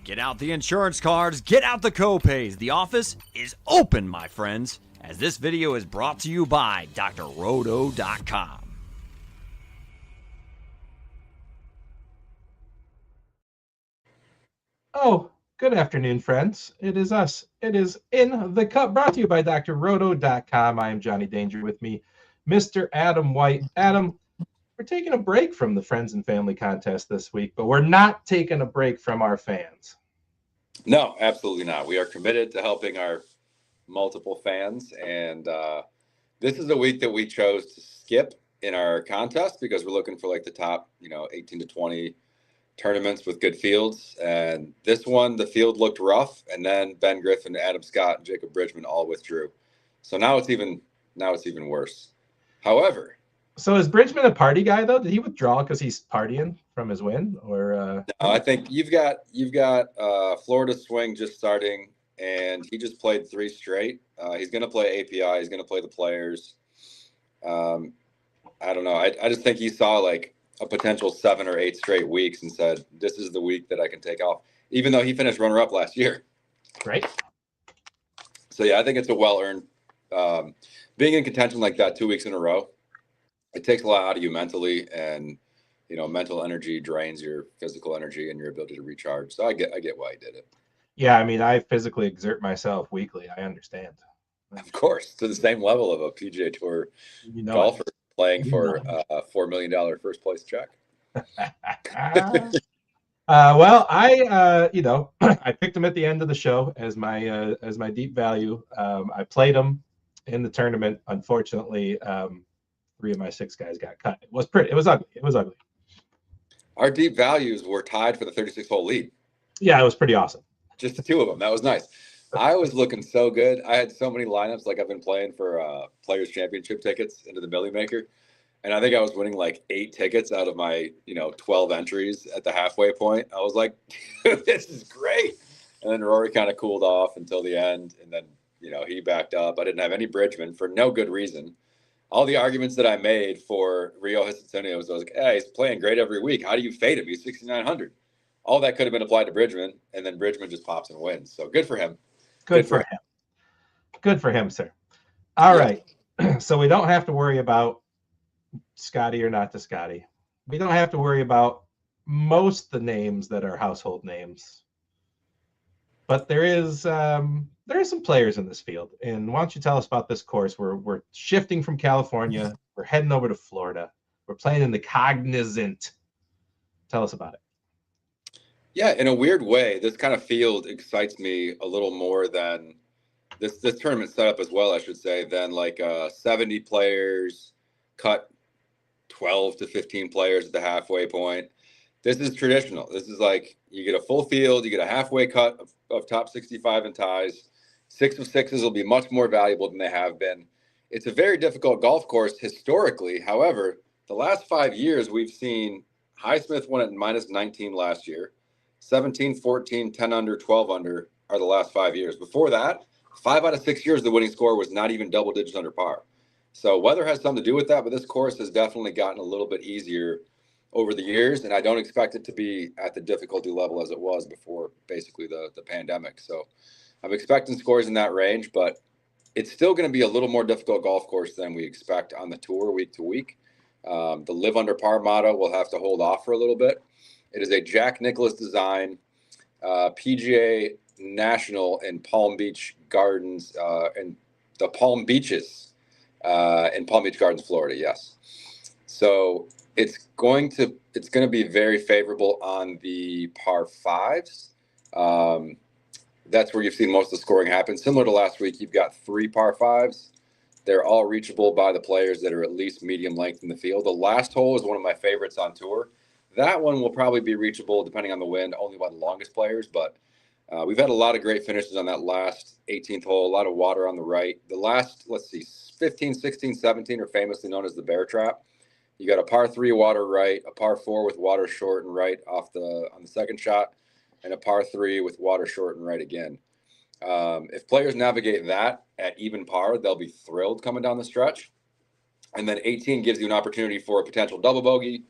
Get out the insurance cards, get out the copays. The office is open, my friends, as this video is brought to you by drroto.com. Oh, good afternoon, friends. It is us. It is In the Cup, brought to you by drroto.com. I am Johnny Danger, with me, Mr. Adam White. Adam, we're taking a break from the Friends and Family contest this week, but we're not taking a break from our fans. No, absolutely not. We are committed to helping our multiple fans, and this is the week that we chose to skip in our contest because we're looking for like the top, 18 to 20 tournaments with good fields. And this one, the field looked rough, and then Ben Griffin, Adam Scott, and Jacob Bridgman all withdrew. So now it's even worse. However, so is Bridgman a party guy though? Did he withdraw because he's partying from his win, or? No, I think you've got Florida swing just starting, and he just played 3 straight. He's going to play API. He's going to play the Players. I don't know. I just think he saw like a potential 7 or 8 straight weeks and said, "This is the week that I can take off." Even though he finished runner-up last year. Right. So yeah, I think it's a well-earned. Being in contention like that 2 weeks in a row, it takes a lot out of you mentally, and mental energy drains your physical energy and your ability to recharge. So I get why he did it. Yeah, I mean, I physically exert myself weekly. I understand. Of course, to the same level of a PGA Tour golfer playing for a $4 million first place check. Well, I I picked him at the end of the show as my deep value. I played him in the tournament. Unfortunately, 3 of my 6 guys got cut. It was ugly. Our deep values were tied for the 36-hole lead. Yeah, it was pretty awesome. Just the 2 of them. That was nice. I was looking so good. I had so many lineups. Like, I've been playing for Players Championship tickets into the Millie Maker. And I think I was winning like 8 tickets out of my, 12 entries at the halfway point. I was like, this is great. And then Rory kind of cooled off until the end. And then, he backed up. I didn't have any Bridgman for no good reason. All the arguments that I made for Rio Hisatsuno was like, hey, he's playing great every week. How do you fade him? He's 6,900. All that could have been applied to Bridgman, and then Bridgman just pops and wins. So good for him. Good for him. Good for him, sir. All right. So we don't have to worry about Scotty or not to Scotty. We don't have to worry about most the names that are household names. But there is some players in this field. And why don't you tell us about this course? We're shifting from California. We're heading over to Florida. We're playing in the Cognizant. Tell us about it. Yeah, in a weird way, this kind of field excites me a little more than this tournament setup as well, I should say, than like 70 players, cut 12 to 15 players at the halfway point. This is traditional. This is like you get a full field, you get a halfway cut of top 65 in ties. 6 of 6s will be much more valuable than they have been. It's a very difficult golf course historically. However, the last 5 years, we've seen Highsmith won at -19 last year. 17, 14, 10 under, 12 under are the last 5 years. Before that, 5 out of 6 years, the winning score was not even double digits under par. So weather has something to do with that, but this course has definitely gotten a little bit easier over the years, and I don't expect it to be at the difficulty level as it was before basically the pandemic. So I'm expecting scores in that range, but it's still going to be a little more difficult golf course than we expect on the tour week to week. The live under par motto will have to hold off for a little bit. It is a Jack Nicklaus design, PGA National in Palm Beach Gardens, in the Palm Beaches, in Palm Beach Gardens, Florida. Yes. So it's going to be very favorable on the par 5s. That's where you've seen most of the scoring happen. Similar to last week, you've got 3 par 5s. They're all reachable by the players that are at least medium length in the field. The last hole is one of my favorites on tour. That one will probably be reachable, depending on the wind, only by the longest players. But we've had a lot of great finishes on that last 18th hole, a lot of water on the right. The last, 15, 16, 17 are famously known as the bear trap. You got a par 3 water right, a par 4 with water short and right on the second shot, and a par 3 with water short and right again. If players navigate that at even par, they'll be thrilled coming down the stretch. And then 18 gives you an opportunity for a potential double bogey,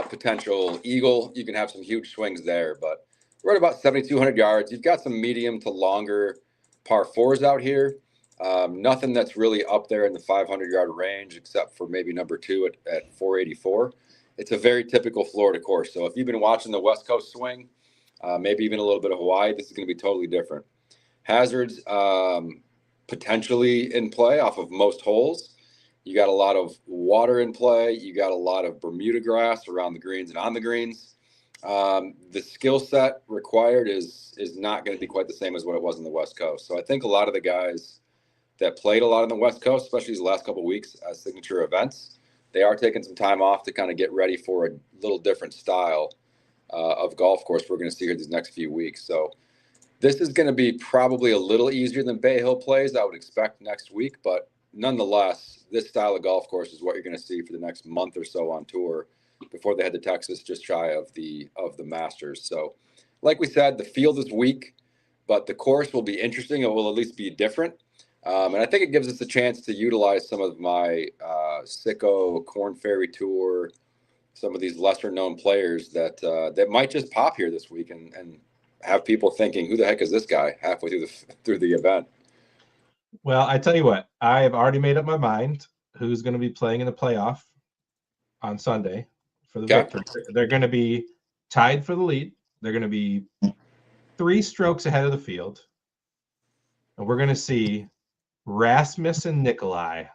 potential eagle. You can have some huge swings there, but right about 7,200 yards. You've got some medium to longer par fours out here. Nothing that's really up there in the 500-yard range, except for maybe number 2 at 484. It's a very typical Florida course. So if you've been watching the West Coast swing, maybe even a little bit of Hawaii, this is going to be totally different. Hazards potentially in play off of most holes. You got a lot of water in play. You got a lot of Bermuda grass around the greens and on the greens. The skill set required is not going to be quite the same as what it was on the West Coast. So I think a lot of the guys that played a lot on the West Coast, especially these last couple of weeks as signature events, they are taking some time off to kind of get ready for a little different style of golf course we're going to see here these next few weeks. So this is going to be probably a little easier than Bay Hill plays, I would expect next week, but nonetheless, this style of golf course is what you're going to see for the next month or so on tour before they head to Texas, just shy of the Masters. So, like we said, the field is weak, but the course will be interesting. It will at least be different, and I think it gives us a chance to utilize some of my Sicko, Corn Ferry Tour, some of these lesser-known players that might just pop here this week and have people thinking, "Who the heck is this guy?" halfway through the event. Well, I tell you what, I have already made up my mind who's going to be playing in the playoff on Sunday for the victory. They're going to be tied for the lead. They're going to be 3 strokes ahead of the field. And we're going to see Rasmus and Nikolai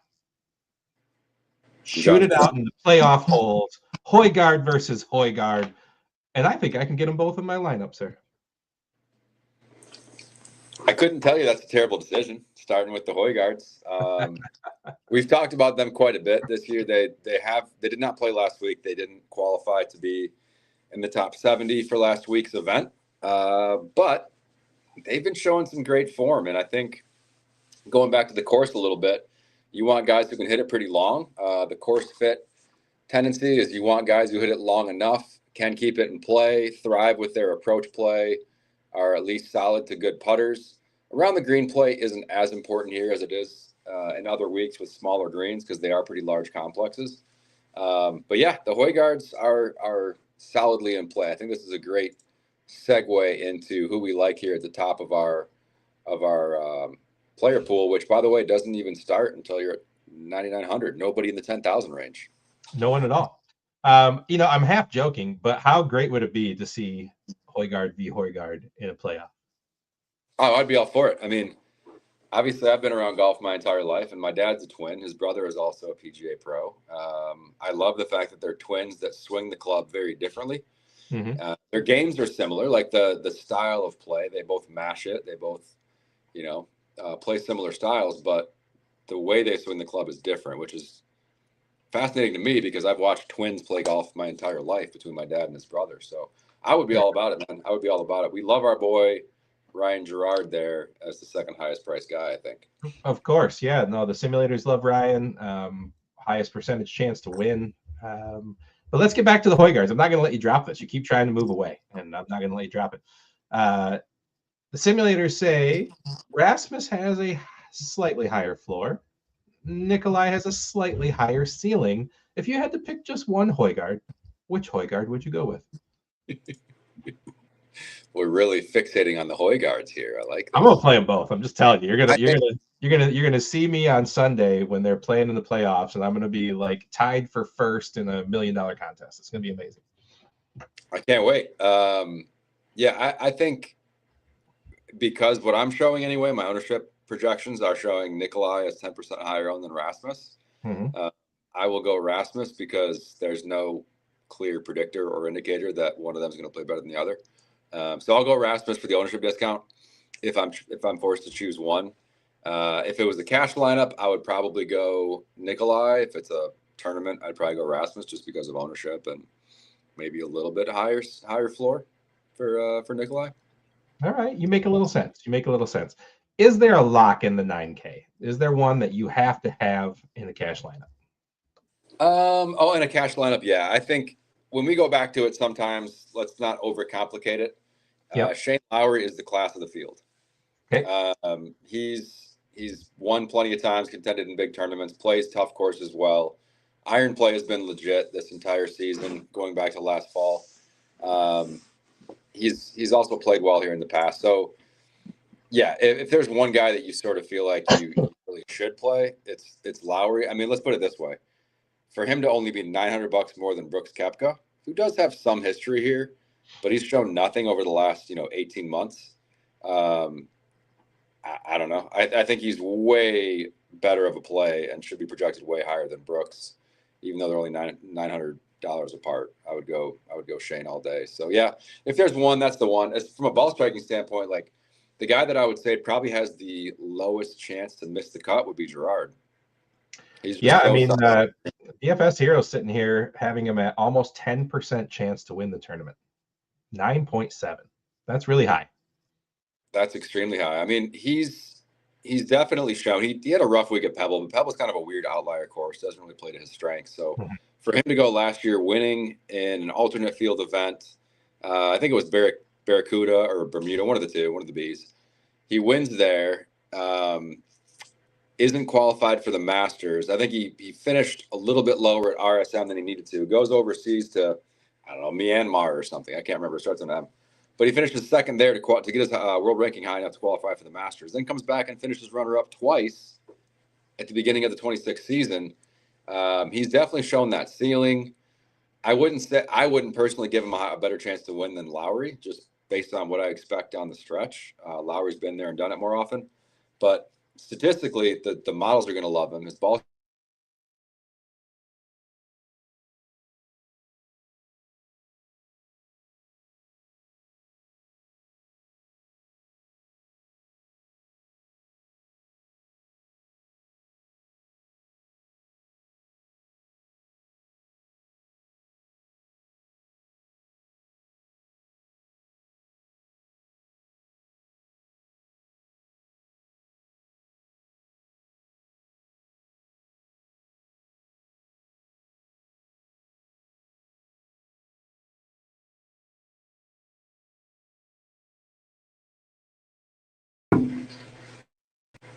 shoot it out in the playoff holes. Højgaard versus Højgaard. And I think I can get them both in my lineup, sir. I couldn't tell you that's a terrible decision, starting with the Højgaards. We've talked about them quite a bit this year. They did not play last week. They didn't qualify to be in the top 70 for last week's event. But they've been showing some great form. And I think going back to the course a little bit, you want guys who can hit it pretty long. The course fit tendency is you want guys who hit it long enough, can keep it in play, thrive with their approach play, are at least solid to good putters. Around the green play isn't as important here as it is in other weeks with smaller greens because they are pretty large complexes. But yeah, the Højgaards are solidly in play. I think this is a great segue into who we like here at the top of our player pool, which, by the way, doesn't even start until you're at 9,900. Nobody in the 10,000 range. No one at all. I'm half joking, but how great would it be to see Højgaard v. Højgaard in a playoff? Oh, I'd be all for it. I mean, obviously, I've been around golf my entire life, and my dad's a twin. His brother is also a PGA pro. I love the fact that they're twins that swing the club very differently. Mm-hmm. Their games are similar, like the style of play. They both mash it. They both, play similar styles, but the way they swing the club is different, which is fascinating to me because I've watched twins play golf my entire life between my dad and his brother. So I would be all about it, man. I would be all about it. We love our boy Ryan Gerard there as the second highest priced guy, I think. Of course, yeah. No, the simulators love Ryan. Highest percentage chance to win. But let's get back to the Højgaards. I'm not going to let you drop this. You keep trying to move away, and I'm not going to let you drop it. The simulators say Rasmus has a slightly higher floor. Nikolai has a slightly higher ceiling. If you had to pick just one Højgaard, which Højgaard would you go with? We're really fixating on the Højgaards here. I like this. I'm gonna play them both. I'm just telling you, you're gonna see me on Sunday when they're playing in the playoffs, and I'm gonna be like tied for first in $1 million contest. It's gonna be amazing. I can't wait. I think because what I'm showing anyway, my ownership projections are showing Nikolai as 10% higher owned than Rasmus. Mm-hmm. I will go Rasmus because there's no clear predictor or indicator that one of them is going to play better than the other. So I'll go Rasmus for the ownership discount if I'm forced to choose one. If it was a cash lineup, I would probably go Nikolai. If it's a tournament, I'd probably go Rasmus just because of ownership and maybe a little bit higher floor for Nikolai. All right, you make a little sense. Is there a lock in the 9K? Is there one that you have to have in a cash lineup? In a cash lineup, yeah. I think when we go back to it, sometimes let's not overcomplicate it. Yep. Shane Lowry is the class of the field. Okay. He's won plenty of times, contended in big tournaments, plays tough courses well. Iron play has been legit this entire season, going back to last fall. he's also played well here in the past. So yeah, if there's one guy that you sort of feel like you really should play, it's Lowry. I mean, let's put it this way: for him to only be $900 more than Brooks Koepka, who does have some history here, but he's shown nothing over the last 18 months. I don't know. I think he's way better of a play and should be projected way higher than Brooks, even though they're only $900 apart. I would go Shane all day. So yeah, if there's one, that's the one. As from a ball striking standpoint, like the guy that I would say probably has the lowest chance to miss the cut would be Gerard. DFS Hero sitting here having him at almost 10% chance to win the tournament. 9.7. That's really high. That's extremely high. I mean, he's definitely shown he had a rough week at Pebble, but Pebble's kind of a weird outlier course. Doesn't really play to his strengths. So for him to go last year winning in an alternate field event, I think it was Barracuda or Bermuda, one of the two, one of the Bs. He wins there. Isn't qualified for the Masters. I think he finished a little bit lower at RSM than he needed to. Goes overseas to, I don't know, Myanmar or something. I can't remember. It starts on M. But he finishes second there to get his world ranking high enough to qualify for the Masters. Then comes back and finishes runner-up twice at the beginning of the 26th season. He's definitely shown that ceiling. I wouldn't personally give him a better chance to win than Lowry, just based on what I expect down the stretch. Lowry's been there and done it more often. But statistically, the models are going to love him. His ball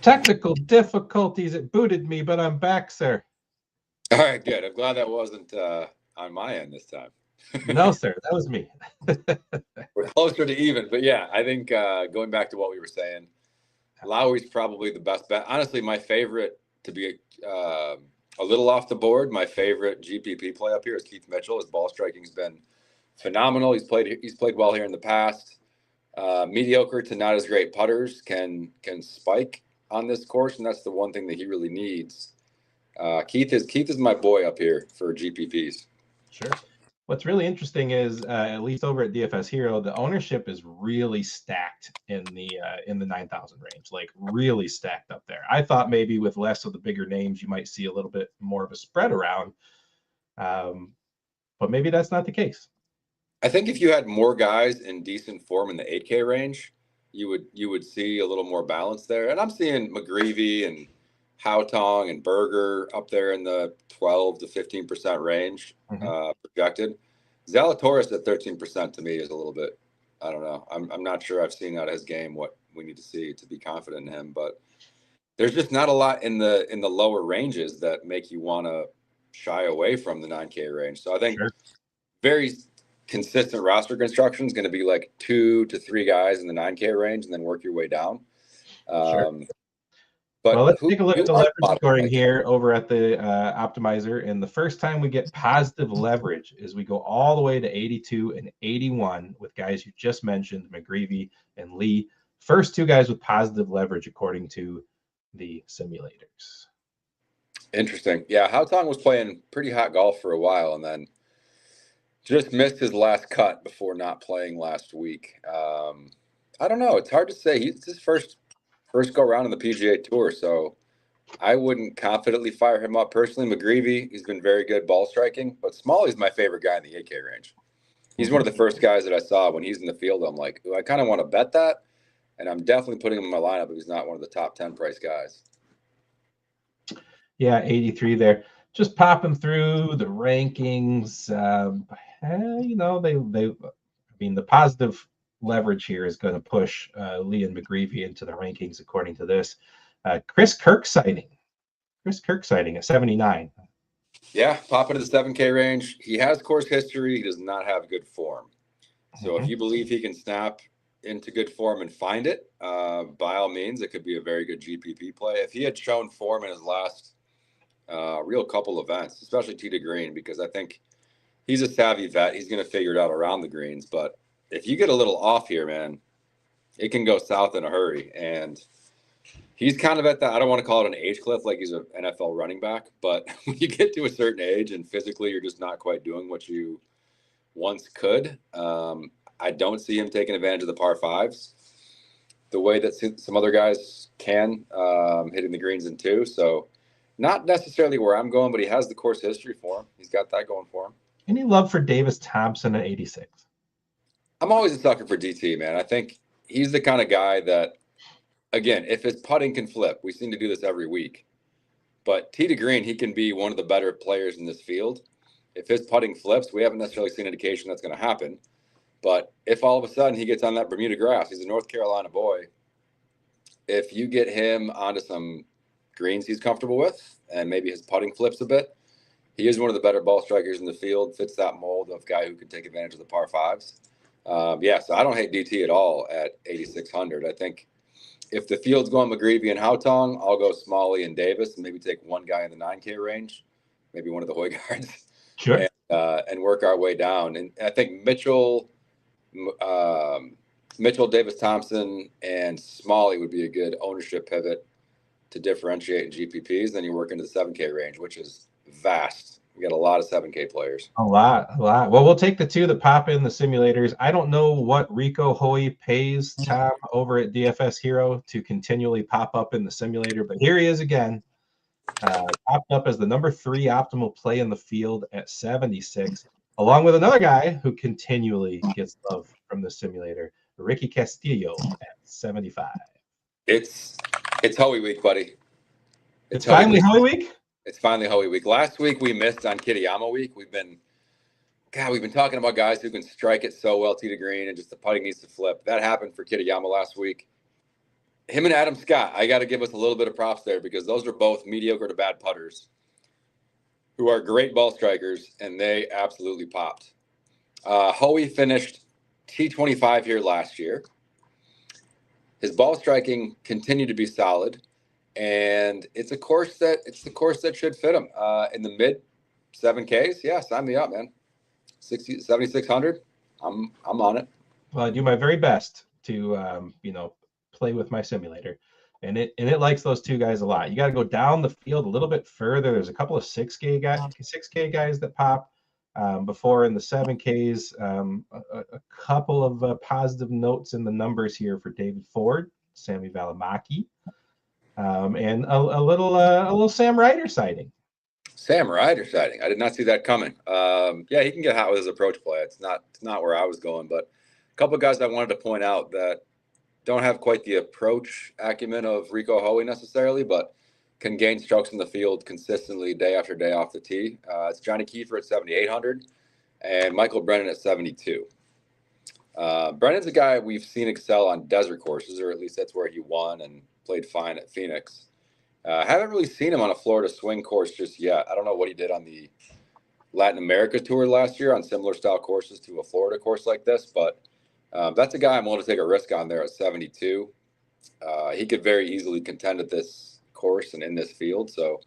Technical difficulties. It booted me, but I'm back, sir. All right, good. I'm glad that wasn't on my end this time. No, sir, that was me. We're closer to even, but yeah, I think going back to what we were saying, Lowry's probably the best bet. Honestly, my favorite, to be a little off the board, my favorite GPP play up here is Keith Mitchell. His ball striking's been phenomenal. He's played well here in the past. Mediocre to not as great putters can spike on this course, and that's the one thing that he really needs. Keith is my boy up here for GPPs. Sure. What's really interesting is, at least over at DFS Hero, the ownership is really stacked in the 9,000 range, like really stacked up there. I thought maybe with less of the bigger names, you might see a little bit more of a spread around, but maybe that's not the case. I think if you had more guys in decent form in the 8K range, you would see a little more balance there. And I'm seeing McGreevy and Haotong and Berger up there in the 12 to 15% range projected. Zalatoris at 13% to me is a little bit, I don't know. I'm not sure I've seen out of his game what we need to see to be confident in him, but there's just not a lot in the lower ranges that make you want to shy away from the 9K range. So I think very consistent roster construction is going to be like 2 to 3 guys in the 9K range and then work your way down. But let's take a look at the leverage scoring here over at the optimizer. And the first time we get positive leverage is we go all the way to 82 and 81 with guys you just mentioned, McGreevy and Lee. First two guys with positive leverage according to the simulators. Interesting. Yeah, Haotong was playing pretty hot golf for a while and then just missed his last cut before not playing last week. I don't know. It's hard to say. He's his first go around in the PGA Tour, so I wouldn't confidently fire him up personally. McGreevy, he's been very good ball striking, but Smalley's my favorite guy in the 8K range. He's one of the first guys that I saw when he's in the field. I'm like, I kind of want to bet that, and I'm definitely putting him in my lineup if he's not one of the top 10 price guys. Yeah, 83 there. Just popping through the rankings. The positive leverage here is going to push Lee and McGreevy into the rankings according to this. Chris Kirk sighting at 79. Yeah, pop into the 7K range. He has course history. He does not have good form. So if you believe he can snap into good form and find it, by all means, it could be a very good GPP play. If he had shown form in his last real couple events, especially tee to green, because I think he's a savvy vet. He's going to figure it out around the greens. But if you get a little off here, man, it can go south in a hurry. And he's kind of at that, I don't want to call it an age cliff like he's an NFL running back, but when you get to a certain age and physically you're just not quite doing what you once could, I don't see him taking advantage of the par fives the way that some other guys can, hitting the greens in two. So not necessarily where I'm going, but he has the course history for him. He's got that going for him. Any love for Davis Thompson at 86? I'm always a sucker for DT, man. I think he's the kind of guy that, again, if his putting can flip, we seem to do this every week. But tee to green, he can be one of the better players in this field. If his putting flips, we haven't necessarily seen indication that's going to happen. But if all of a sudden he gets on that Bermuda grass, he's a North Carolina boy. If you get him onto some greens he's comfortable with, and maybe his putting flips a bit, he is one of the better ball strikers in the field, fits that mold of guy who can take advantage of the par fives. So I don't hate DT at all at 8,600. I think if the field's going McGreevy and Hautong, I'll go Smalley and Davis and maybe take one guy in the 9K range, maybe one of the Hoygaards, Sure. and work our way down. And I think Mitchell, Davis Thompson, and Smalley would be a good ownership pivot to differentiate in GPPs. Then you work into the 7K range, which is vast. We got a lot of 7K players. A lot. Well, we'll take the two that pop in the simulators. I don't know what Rico Hoy pays Tom over at DFS Hero to continually pop up in the simulator, but here he is again. Popped up as the number 3 optimal play in the field at 76, along with another guy who continually gets love from the simulator, Ricky Castillo at 75. It's Hoey week, buddy. It's finally Hoey week? It's finally Hoey week. Last week we missed on Kitayama week. We've been talking about guys who can strike it so well tee to green and just the putting needs to flip. That happened for Kitayama last week. Him and Adam Scott, I got to give us a little bit of props there because those are both mediocre to bad putters who are great ball strikers, and they absolutely popped. Hoey finished T25 here last year. His ball striking continued to be solid, and it's the course that should fit him. In the mid 7Ks, yeah, sign me up, man. 7,600, I'm on it. Well, I do my very best to play with my simulator, and it likes those two guys a lot. You got to go down the field a little bit further. There's a couple of 6K guys that pop before in the 7Ks. A couple of positive notes in the numbers here for David Ford, Sammy Valimaki, and a little Sam Ryder sighting. Sam Ryder sighting. I did not see that coming. Yeah, he can get hot with his approach play. It's not where I was going, but a couple of guys I wanted to point out that don't have quite the approach acumen of Rico Hoey necessarily, but can gain strokes in the field consistently day after day off the tee. It's Johnny Kiefer at 7,800 and Michael Brennan at 72. Brennan's a guy we've seen excel on desert courses, or at least that's where he won and played fine at Phoenix. Haven't really seen him on a Florida swing course just yet. I don't know what he did on the Latin America tour last year on similar style courses to a Florida course like this, but that's a guy I'm willing to take a risk on there at 72. He could very easily contend at this course and in this field. So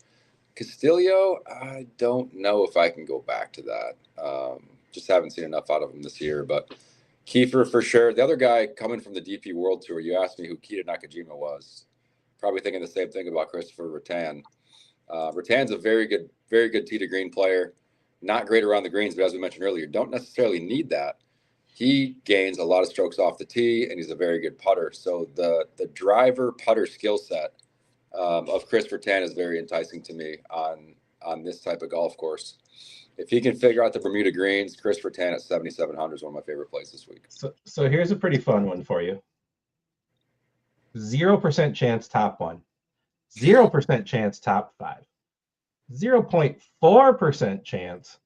Castillo, I don't know if I can go back to that. Just haven't seen enough out of him this year, but Kiefer for sure. The other guy coming from the DP World Tour, you asked me who Kita Nakajima was. Probably thinking the same thing about Christopher Rattan. Rattan's a very good tee to green player. Not great around the greens, but as we mentioned earlier, don't necessarily need that. He gains a lot of strokes off the tee, and he's a very good putter. So the driver putter skill set of Chris Rattan is very enticing to me on this type of golf course. If he can figure out the Bermuda greens, Chris Rattan at 7,700 is one of my favorite plays this week. So here's a pretty fun one for you. 0% chance top 1, 0% chance top 5, 0.4% chance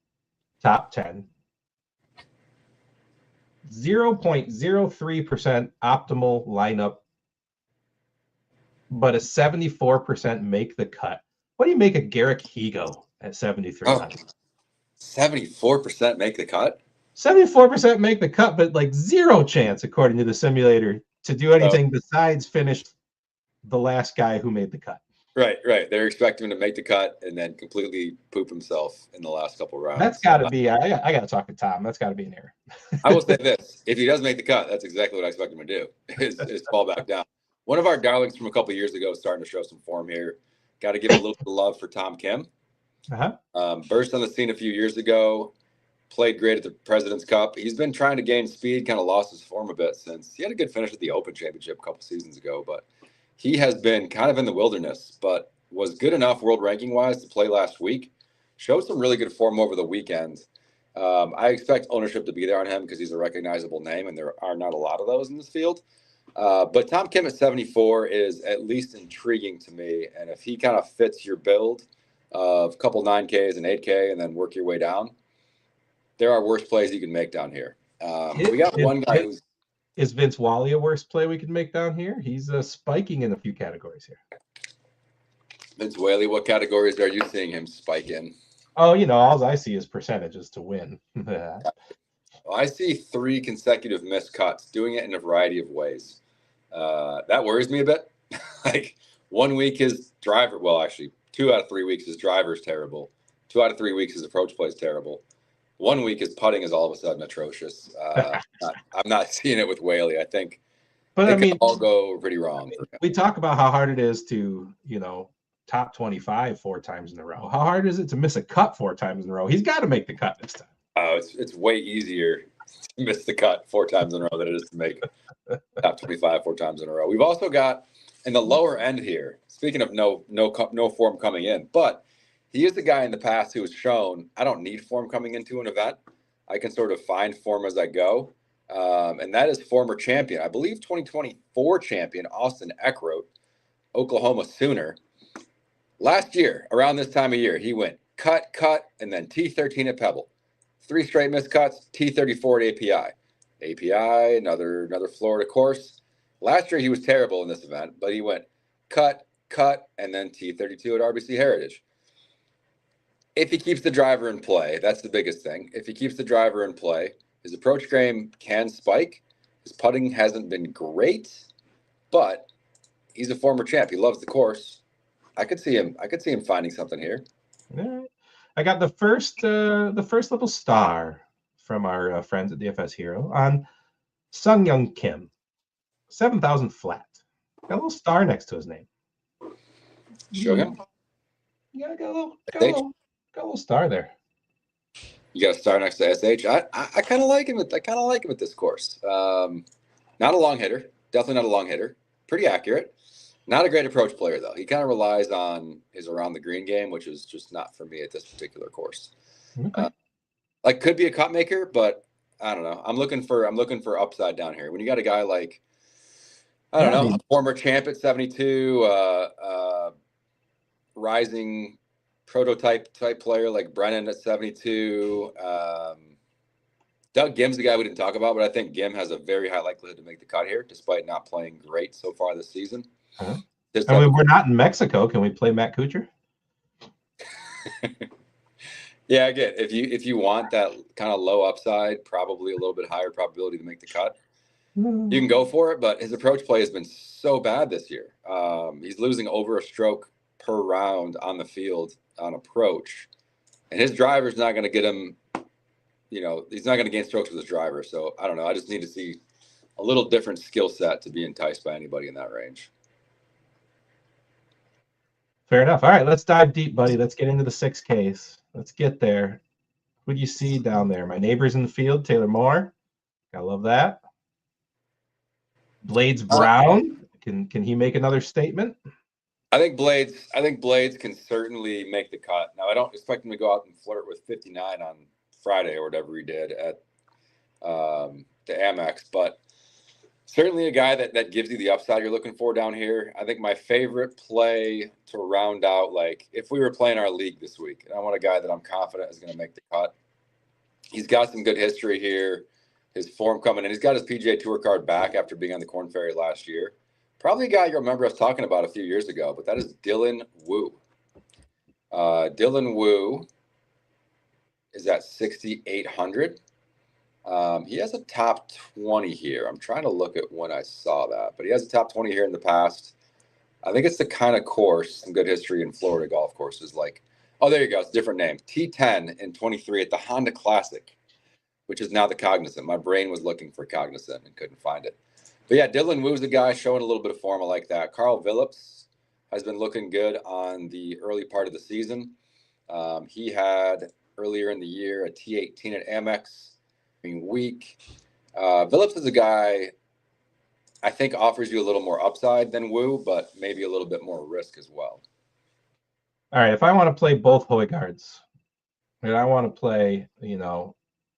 top 10, 0.03% optimal lineup, but a 74% make the cut. What do you make of Garrick Higo at 7,300? 74% make the cut? 74% make the cut, but like zero chance, according to the simulator, to do anything besides finish the last guy who made the cut. Right. They're expecting him to make the cut and then completely poop himself in the last couple rounds. That's got to be. I got to talk to Tom. That's got to be an error. I will say this: if he does make the cut, that's exactly what I expect him to do: is fall back down. One of our darlings from a couple of years ago is starting to show some form here. Got to give a little bit of love for Tom Kim. Burst on the scene a few years ago. Played great at the President's Cup. He's been trying to gain speed. Kind of lost his form a bit since he had a good finish at the Open Championship a couple seasons ago, but he has been kind of in the wilderness, but was good enough world ranking wise to play last week. Showed some really good form over the weekend. I expect ownership to be there on him because he's a recognizable name, and there are not a lot of those in this field. But Tom Kim at 74 is at least intriguing to me. And if he kind of fits your build of a couple 9Ks and 8K and then work your way down, there are worse plays you can make down here. We got one guy who's... Is Vince Wally a worse play we can make down here? He's spiking in a few categories here. Vince Whaley, what categories are you seeing him spike in? Oh, all I see is percentages to win. Well, I see 3 consecutive missed cuts, doing it in a variety of ways. That worries me a bit. Like 1 week his driver, well, actually 2 out of 3 weeks his driver's terrible. 2 out of 3 weeks his approach play is terrible. 1 week his putting is all of a sudden atrocious. I'm not seeing it with Whaley. I think it can all go pretty wrong. We talk about how hard it is to, top 25 4 times in a row. How hard is it to miss a cut 4 times in a row? He's got to make the cut this time. Oh, it's way easier to miss the cut 4 times in a row than it is to make top 25 4 times in a row. We've also got in the lower end here, speaking of no form coming in, but he is the guy in the past who has shown I don't need form coming into an event. I can sort of find form as I go. And that is former champion, I believe 2024 champion, Austin Eckroat, Oklahoma Sooner. Last year, around this time of year, he went cut, and then T13 at Pebble. 3 straight missed cuts, T34 at API. API, another Florida course. Last year, he was terrible in this event, but he went cut, and then T32 at RBC Heritage. If he keeps the driver in play, that's the biggest thing. If he keeps the driver in play, his approach game can spike. His putting hasn't been great, but he's a former champ. He loves the course. I could see him finding something here. Yeah. I got the first little star from our friends at DFS Hero on Sung Young Kim, 7,000 flat. Got a little star next to his name. Show him. Yeah, got a little star there. You got a star next to SH. I kind of like him. I kind of like him at this course. Not a long hitter. Definitely not a long hitter. Pretty accurate. Not a great approach player, though. He kind of relies on his around the green game, which is just not for me at this particular course. Okay. Could be a cut maker, but I don't know. I'm looking for upside down here. When you got a guy like, I don't know, a former champ at 72, rising prototype type player like Brennan at 72. Doug Gim's the guy we didn't talk about, but I think Gim has a very high likelihood to make the cut here, despite not playing great so far this season. We're not in Mexico. Can we play Matt Kuchar? Yeah, I get it. If you want that kind of low upside, probably a little bit higher probability to make the cut, you can go for it. But his approach play has been so bad this year. He's losing over a stroke per round on the field on approach, and his driver's not going to get him. He's not going to gain strokes with his driver. So I don't know. I just need to see a little different skill set to be enticed by anybody in that range. Fair enough. All right, let's dive deep, buddy. Let's get into the 6Ks. Let's get there. What do you see down there? My neighbors in the field, Taylor Moore. I love that. Blades Brown. Can he make another statement? I think Blades can certainly make the cut. Now, I don't expect him to go out and flirt with 59 on Friday or whatever he did at the Amex, but certainly a guy that gives you the upside you're looking for down here. I think my favorite play to round out, if we were playing our league this week, and I want a guy that I'm confident is going to make the cut. He's got some good history here. His form coming in. He's got his PGA Tour card back after being on the Korn Ferry last year. Probably a guy you remember us talking about a few years ago, but that is Dylan Wu. Dylan Wu is at 6,800. He has a top 20 here. I'm trying to look at when I saw that, but he has a top 20 here in the past. I think it's the kind of course, some good history in Florida golf courses. Like, oh, there you go. It's a different name. T10 in 23 at the Honda Classic, which is now the Cognizant. My brain was looking for Cognizant and couldn't find it. But yeah, Dylan Wu's a guy showing a little bit of form. I like that. Carl Phillips has been looking good on the early part of the season. He had earlier in the year a T18 at Amex week. Phillips is a guy I think offers you a little more upside than Wu, but maybe a little bit more risk as well. All right, if I want to play both Højgaards, and I want to play,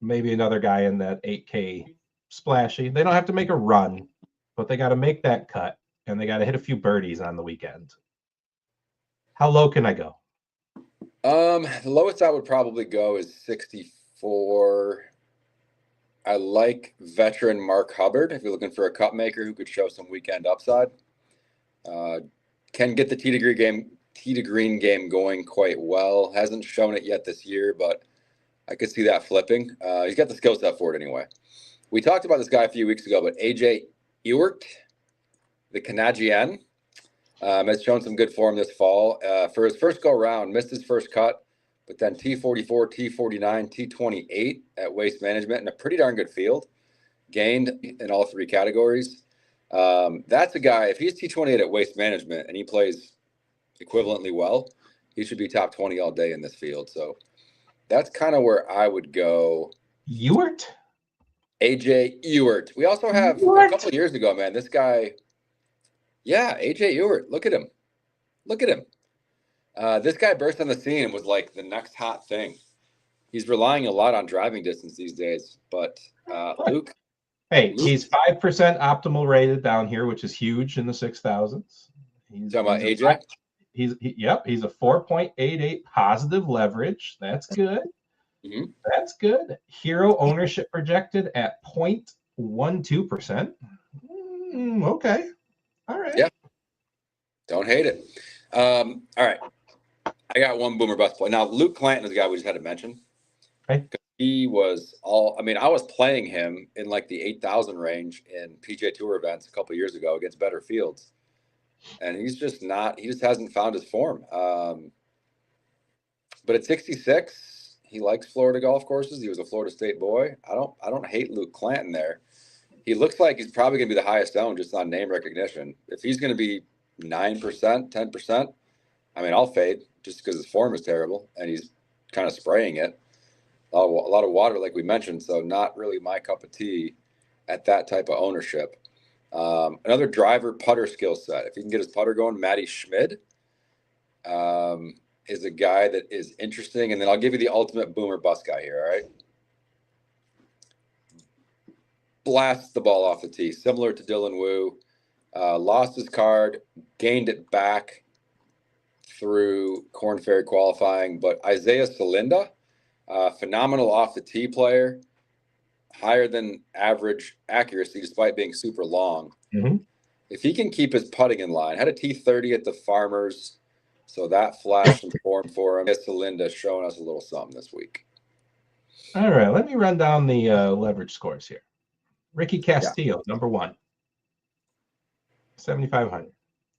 maybe another guy in that 8K splashy, they don't have to make a run, but they got to make that cut, and they got to hit a few birdies on the weekend. How low can I go? The lowest I would probably go is 64. I like veteran Mark Hubbard if you're looking for a cut maker who could show some weekend upside. Can get the tee to green game going quite well. Hasn't shown it yet this year, but I could see that flipping. He's got the skill set for it anyway. We talked about this guy a few weeks ago, but AJ Ewert, the Canadian, has shown some good form this fall. For his first go round, missed his first cut, but then T44, T49, T28 at Waste Management in a pretty darn good field. Gained in all three categories. That's a guy, if he's T28 at Waste Management and he plays equivalently well, he should be top 20 all day in this field. So that's kind of where I would go. Ewert? AJ Ewert. We also have a couple of years ago, man, this guy. Yeah, AJ Ewert. Look at him. Look at him. This guy burst on the scene and was like the next hot thing. He's relying a lot on driving distance these days, but Luke. Hey, he's 5% optimal rated down here, which is huge in the 6,000s. Talking about AJ? He's a 4.88 positive leverage. That's good. Mm-hmm. That's good. Hero ownership projected at 0.12%. Okay. All right. Yeah. Don't hate it. All right. I got one boomer bust play. Now, Luke Clanton is a guy we just had to mention. Right. He was I was playing him in like the 8,000 range in PGA Tour events a couple of years ago against better fields. And he just hasn't found his form. But at 66, he likes Florida golf courses. He was a Florida State boy. I don't hate Luke Clanton there. He looks like he's probably going to be the highest owned just on name recognition. If he's going to be 9%, 10%, I'll fade just because his form is terrible and he's kind of spraying it. A lot of water, like we mentioned, so not really my cup of tea at that type of ownership. Another driver putter skill set. If he can get his putter going, Matty Schmid is a guy that is interesting. And then I'll give you the ultimate boomer bust guy here, all right? Blasts the ball off the tee, similar to Dylan Wu. Lost his card, gained it back through Korn Ferry qualifying. But Isaiah Salinda, phenomenal off the tee player, higher than average accuracy despite being super long. Mm-hmm. If he can keep his putting in line, had a T30 at the Farmers, so that flashed some form for him. Salinda showing us a little something this week. All right, let me run down the leverage scores here. Ricky Castillo, number 1, 7,500.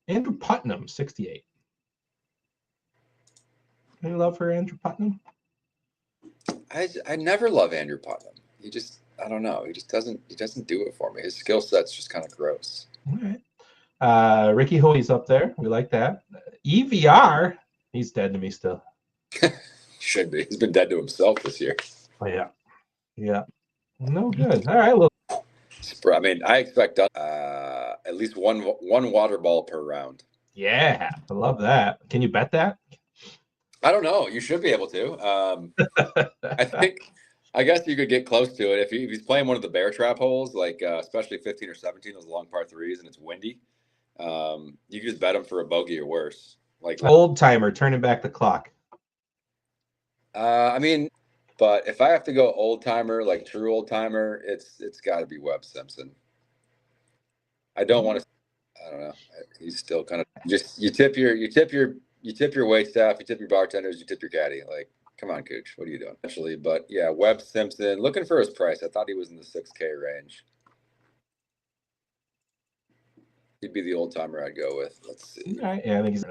Andrew Putnam, 68. Any love for Andrew Putnam? I never love Andrew Putnam. I don't know. He doesn't do it for me. His skill set's just kind of gross. All right. Ricky Hoy's up there. We like that. EVR, he's dead to me still. Should be. He's been dead to himself this year. Oh, yeah. Yeah. No good. All right. Well, I expect at least one water ball per round. Yeah, I love that. Can you bet that? I don't know. You should be able to. I guess you could get close to it if he's playing one of the bear trap holes, like especially 15 or 17, those long par threes, and it's windy. You can just bet him for a bogey or worse. Like old timer, turning back the clock. But if I have to go old timer, like true old timer, it's got to be Webb Simpson. I don't want to. I don't know. He's still kind of just you tip your wait staff, you tip your bartenders, you tip your caddy. Like, Come on, Cooch. What are you doing? Actually, but yeah, Webb Simpson, looking for his price. I thought he was in the 6K range. He'd be the old timer I'd go with. Let's see. All right. Yeah, I think he's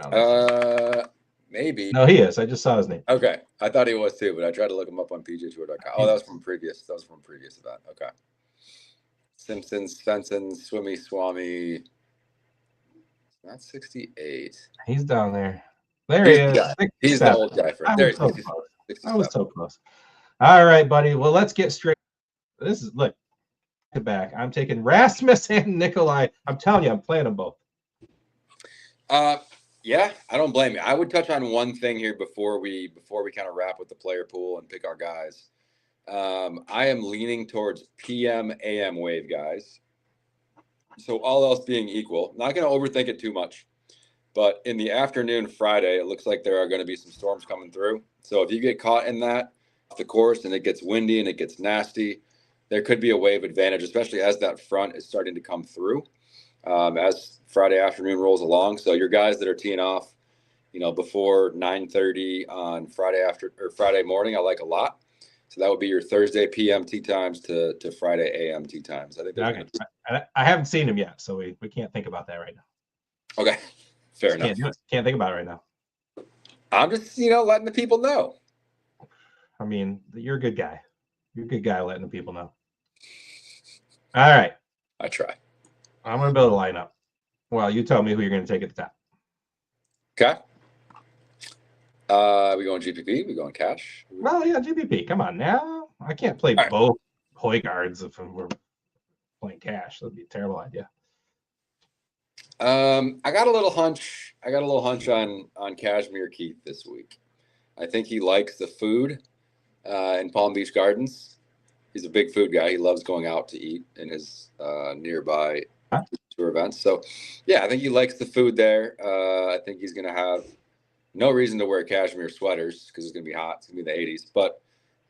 maybe. No, he is. I just saw his name. Okay. I thought he was too, but I tried to look him up on PGAtour.com. Oh, that was from a previous event. Okay. Simpson, Svensson, Swami. Not 68. He's down there. There he is. He's the old guy. I was so close. I was so close. All right, buddy. Well, let's get straight. This is look back. I'm taking Rasmus and Nikolai. I'm telling you, I'm playing them both. Yeah, I don't blame you. I would touch on one thing here before we kind of wrap with the player pool and pick our guys. I am leaning towards PM AM wave guys. So all else being equal, not going to overthink it too much. But in the afternoon Friday, it looks like there are going to be some storms coming through. So if you get caught in that off the course and it gets windy and it gets nasty, there could be a wave advantage, especially as that front is starting to come through as Friday afternoon rolls along. So your guys that are teeing off, before 9:30 on Friday morning, I like a lot. So that would be your Thursday PM tee times to Friday AM tee times. I think. Okay. I haven't seen him yet, so we can't think about that right now. Okay. Fair enough. Can't think about it right now. I'm just, letting the people know. I mean, you're a good guy. You're a good guy letting the people know. All right. I try. I'm going to build a lineup. Well, you tell me who you're going to take at the top. Okay. We going GPP? We going cash? Well, yeah, GPP. Come on now. I can't play both Højgaards if we're playing cash. That'd be a terrible idea. I got a little hunch on Cashmere Keith this week. I think he likes the food in Palm Beach Gardens. He's a big food guy. He loves going out to eat in his nearby tour events. So, yeah, I think he likes the food there. I think he's going to have no reason to wear cashmere sweaters because it's going to be hot. It's going to be in the 80s. But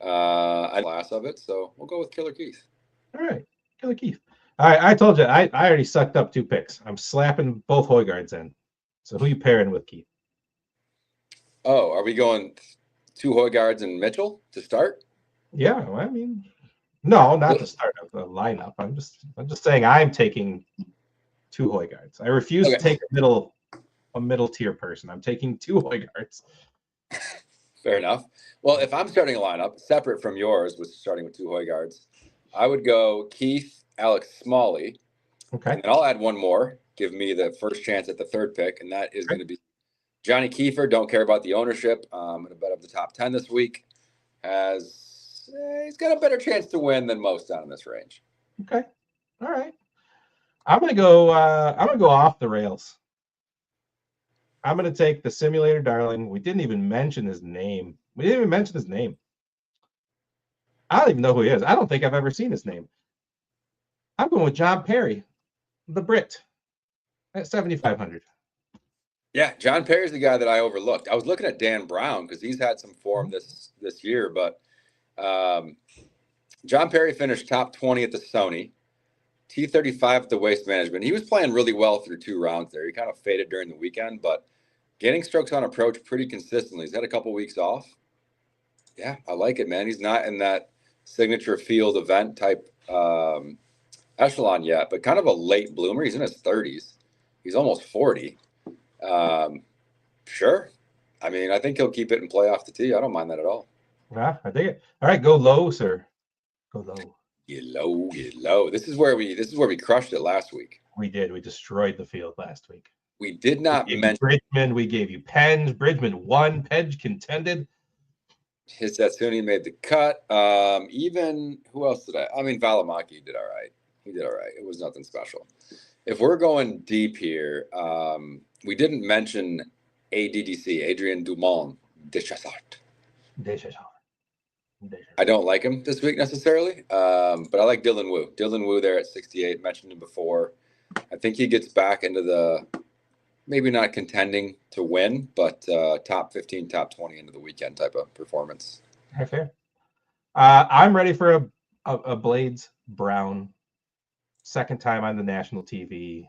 I glass of it, so we'll go with Killer Keith. All right, Killer Keith. All right, I told you, I already sucked up 2 picks. I'm slapping both Højgaards in. So who you pairing with, Keith? Oh, are we going 2 Højgaards and Mitchell to start? Yeah, well, I mean, no, not to start up the lineup. I'm just saying I'm taking 2 Højgaards. I refuse to take a middle tier person. I'm taking 2 Højgaards. Fair enough. Well, if I'm starting a lineup separate from yours, with starting with 2 Højgaards, I would go Keith, Alex Smalley. Okay. And then I'll add one more. Give me the first chance at the 3rd pick, and that is going to be Johnny Kiefer. Don't care about the ownership. I'm going to bet up the top 10 this week. He's got a better chance to win than most down in this range. Okay. All right. I'm gonna go off the rails. I'm gonna take the simulator darling. We didn't even mention his name. I don't even know who he is. I don't think I've ever seen his name. I'm going with John Perry, the Brit, at 7,500. Yeah, John Perry's the guy that I overlooked. I was looking at Dan Brown because he's had some form this year, but John Perry finished top 20 at the Sony, T35 at the Waste Management. He was playing really well through 2 rounds there. He kind of faded during the weekend, but getting strokes on approach pretty consistently. He's had a couple weeks off. Yeah, I like it, man. He's not in that signature field event type echelon yet, but kind of a late bloomer. He's in his 30s. He's almost 40. Sure. I mean, I think he'll keep it and play off the tee. I don't mind that at all. Yeah, I dig it. All right, go low, sir. Go low. Get low. This is where we crushed it last week. We did. We destroyed the field last week. We did not mention Bridgman. We gave you Penge. Bridgman won. Penge contended. Hisatsuni made the cut. Even who else did I mean, Valimaki did all right. He did all right. It was nothing special. If we're going deep here, we didn't mention ADDC, Adrian Dumont Deschazart. I don't like him this week necessarily, but I like Dylan Wu. Dylan Wu there at 68, mentioned him before. I think he gets back into the maybe not contending to win, but top 15, top 20 into the weekend type of performance. Fair. I'm ready for a Blades Brown second time on the national TV.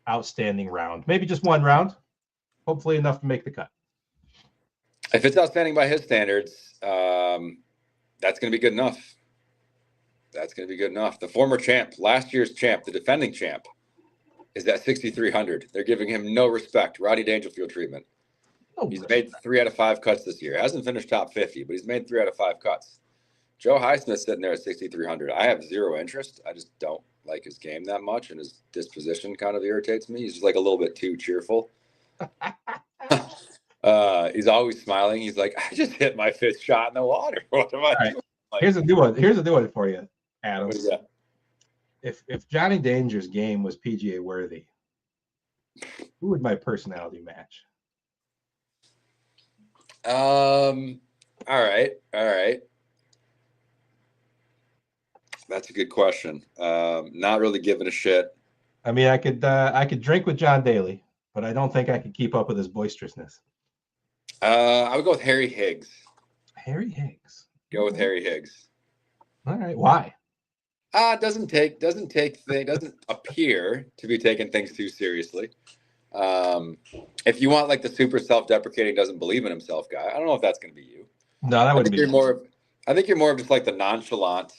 Outstanding round. Maybe just one round. Hopefully enough to make the cut. If it's outstanding by his standards, That's going to be good enough. That's going to be good enough. The former champ, last year's champ, the defending champ, is at 6,300. They're giving him no respect. Rodney Dangerfield treatment. He's made 3 out of 5 cuts this year. Hasn't finished top 50, but he's made 3 out of 5 cuts. Joe Highsmith's sitting there at 6,300. I have zero interest. I just don't like his game that much, and his disposition kind of irritates me. He's just like a little bit too cheerful. He's always smiling. He's like, I just hit my 5th shot in the water. What am I doing? Like, here's a new one. Here's a new one for you, Adam. What is that? If Johnny Danger's game was PGA worthy, who would my personality match? All right. That's a good question. Not really giving a shit. I mean, I could drink with John Daly, but I don't think I could keep up with his boisterousness. I would go with Harry Higgs. Harry Higgs. Go with Harry Higgs. All right. Why? Doesn't appear to be taking things too seriously. If you want like the super self-deprecating, doesn't believe in himself guy, I don't know if that's going to be you. No, that wouldn't be. I think you're more of just like the nonchalant.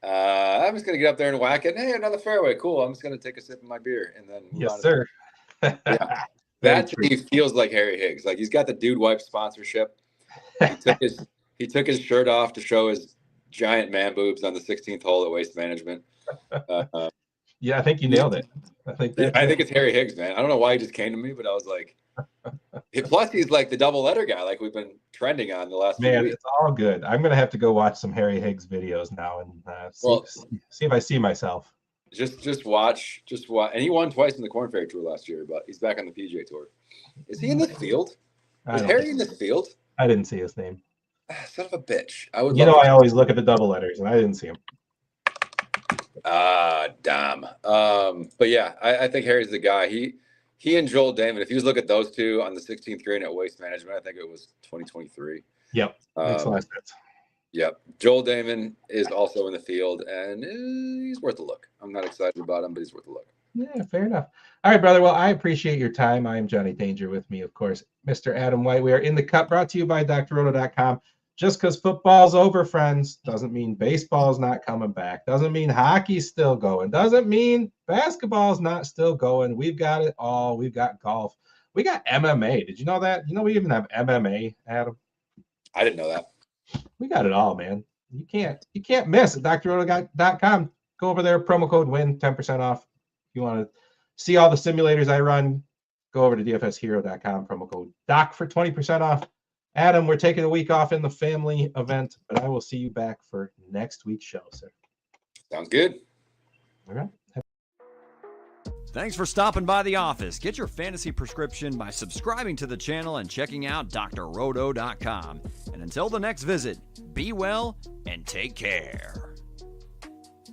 I'm just going to get up there and whack it. Hey, another fairway. Cool. I'm just going to take a sip of my beer and then. Yes, sir. Yeah. That to me feels like Harry Higgs. Like he's got the Dude Wipe sponsorship. He took his shirt off to show his giant man boobs on the 16th hole at Waste Management. Yeah, I think you nailed it. I think it's Harry Higgs, man. I don't know why he just came to me, but I was like, plus he's like the double letter guy, like we've been trending on the last few weeks. It's all good. I'm gonna have to go watch some Harry Higgs videos now and see if I see myself. Just watch. And he won twice in the Korn Ferry Tour last year, but he's back on the PGA Tour. Is he in this field? Is Harry in this field? I didn't see his name. Son of a bitch. I always look at the double letters, and I didn't see him. Damn. But yeah, I think Harry's the guy. He and Joel Damon, if you just look at those two on the 16th green at Waste Management, I think it was 2023. Yep. Makes a lot of sense. Yep. Joel Damon is also in the field, and he's worth a look. I'm not excited about him, but he's worth a look. Yeah, fair enough. All right, brother. Well, I appreciate your time. I am Johnny Danger. With me, of course, Mr. Adam White. We are in the Cup, brought to you by drroto.com. Just because football's over, friends, doesn't mean baseball's not coming back. Doesn't mean hockey's still going. Doesn't mean basketball's not still going. We've got it all. We've got golf. We got MMA. Did you know that? You know we even have MMA, Adam? I didn't know that. We got it all, man. You can't miss at drroto.com. Go over there, promo code WIN, 10% off. If you want to see all the simulators I run, go over to dfshero.com, promo code DOC for 20% off. Adam, we're taking a week off in the family event, but I will see you back for next week's show, sir. Sounds good. All right. Thanks for stopping by the office. Get your fantasy prescription by subscribing to the channel and checking out drroto.com. And until the next visit, be well and take care.